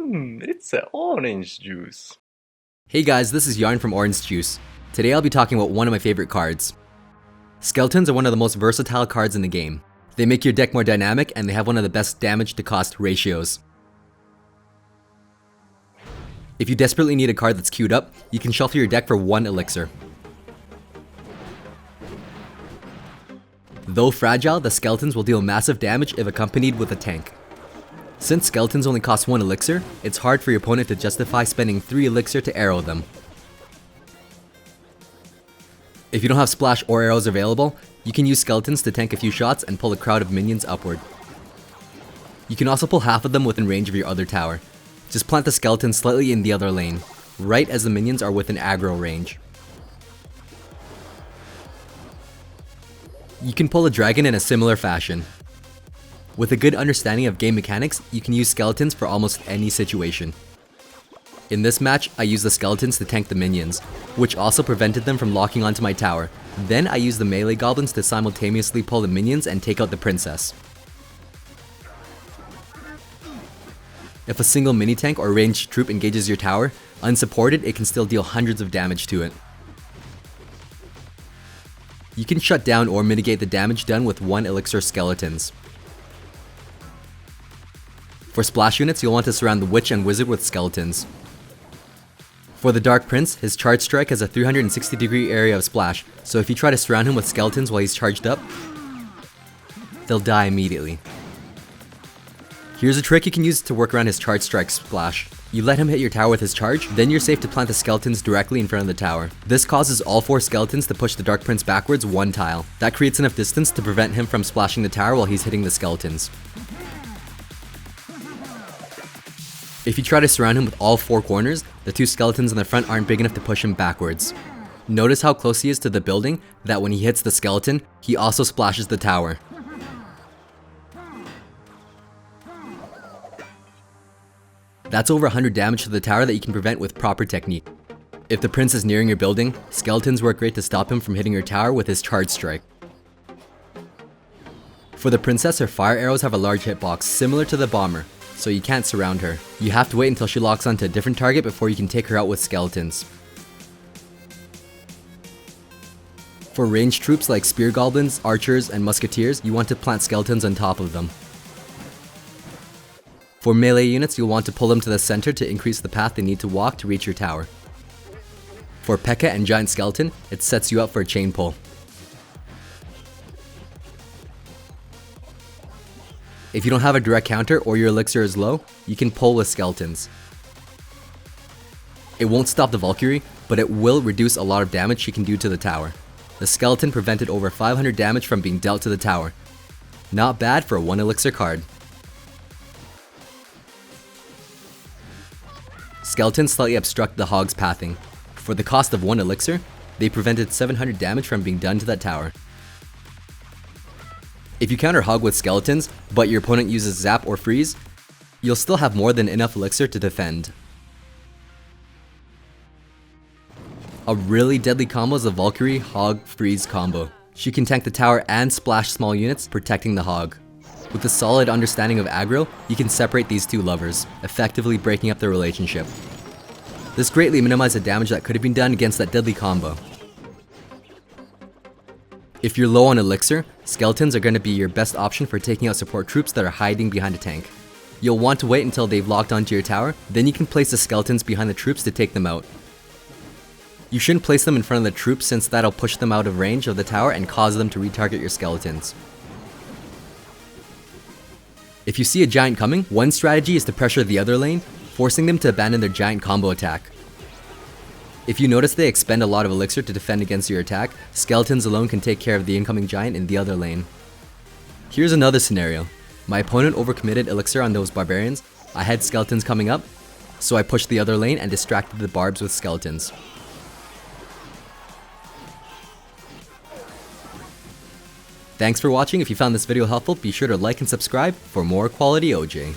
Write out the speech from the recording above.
It's an orange juice. Hey guys, this is Yarn from Orange Juice. Today I'll be talking about one of my favorite cards. Skeletons are one of the most versatile cards in the game. They make your deck more dynamic and they have one of the best damage to cost ratios. If you desperately need a card that's queued up, you can shuffle your deck for 1 elixir. Though fragile, the skeletons will deal massive damage if accompanied with a tank. Since skeletons only cost 1 elixir, it's hard for your opponent to justify spending 3 elixir to arrow them. If you don't have splash or arrows available, you can use skeletons to tank a few shots and pull a crowd of minions upward. You can also pull half of them within range of your other tower. Just plant the skeleton slightly in the other lane, right as the minions are within aggro range. You can pull a dragon in a similar fashion. With a good understanding of game mechanics, you can use skeletons for almost any situation. In this match, I used the skeletons to tank the minions, which also prevented them from locking onto my tower. Then I used the melee goblins to simultaneously pull the minions and take out the princess. If a single mini tank or ranged troop engages your tower, unsupported, it can still deal hundreds of damage to it. You can shut down or mitigate the damage done with 1 elixir skeletons. For splash units, you'll want to surround the witch and wizard with skeletons. For the Dark Prince, his charge strike has a 360-degree area of splash, so if you try to surround him with skeletons while he's charged up, they'll die immediately. Here's a trick you can use to work around his charge strike splash. You let him hit your tower with his charge, then you're safe to plant the skeletons directly in front of the tower. This causes all 4 skeletons to push the Dark Prince backwards 1 tile. That creates enough distance to prevent him from splashing the tower while he's hitting the skeletons. If you try to surround him with all 4 corners, the 2 skeletons in the front aren't big enough to push him backwards. Notice how close he is to the building, that when he hits the skeleton, he also splashes the tower. That's over 100 damage to the tower that you can prevent with proper technique. If the prince is nearing your building, skeletons work great to stop him from hitting your tower with his charge strike. For the princess, her fire arrows have a large hitbox, similar to the bomber, so you can't surround her. You have to wait until she locks onto a different target before you can take her out with skeletons. For ranged troops like spear goblins, archers, and musketeers, you want to plant skeletons on top of them. For melee units, you'll want to pull them to the center to increase the path they need to walk to reach your tower. For P.E.K.K.A. and Giant Skeleton, it sets you up for a chain pull. If you don't have a direct counter or your elixir is low, you can pull with skeletons. It won't stop the Valkyrie, but it will reduce a lot of damage she can do to the tower. The skeleton prevented over 500 damage from being dealt to the tower. Not bad for a 1 elixir card. Skeletons slightly obstruct the hog's pathing. For the cost of 1 elixir, they prevented 700 damage from being done to that tower. If you counter hog with skeletons, but your opponent uses zap or freeze, you'll still have more than enough elixir to defend. A really deadly combo is the Valkyrie Hog Freeze combo. She can tank the tower and splash small units, protecting the hog. With a solid understanding of aggro, you can separate these 2 lovers, effectively breaking up their relationship. This greatly minimized the damage that could have been done against that deadly combo. If you're low on elixir, skeletons are going to be your best option for taking out support troops that are hiding behind a tank. You'll want to wait until they've locked onto your tower, then you can place the skeletons behind the troops to take them out. You shouldn't place them in front of the troops since that'll push them out of range of the tower and cause them to retarget your skeletons. If you see a giant coming, one strategy is to pressure the other lane, forcing them to abandon their giant combo attack. If you notice they expend a lot of elixir to defend against your attack, skeletons alone can take care of the incoming giant in the other lane. Here's another scenario. My opponent overcommitted elixir on those barbarians, I had skeletons coming up, so I pushed the other lane and distracted the barbs with skeletons. Thanks for watching. If you found this video helpful, be sure to like and subscribe for more quality OJ.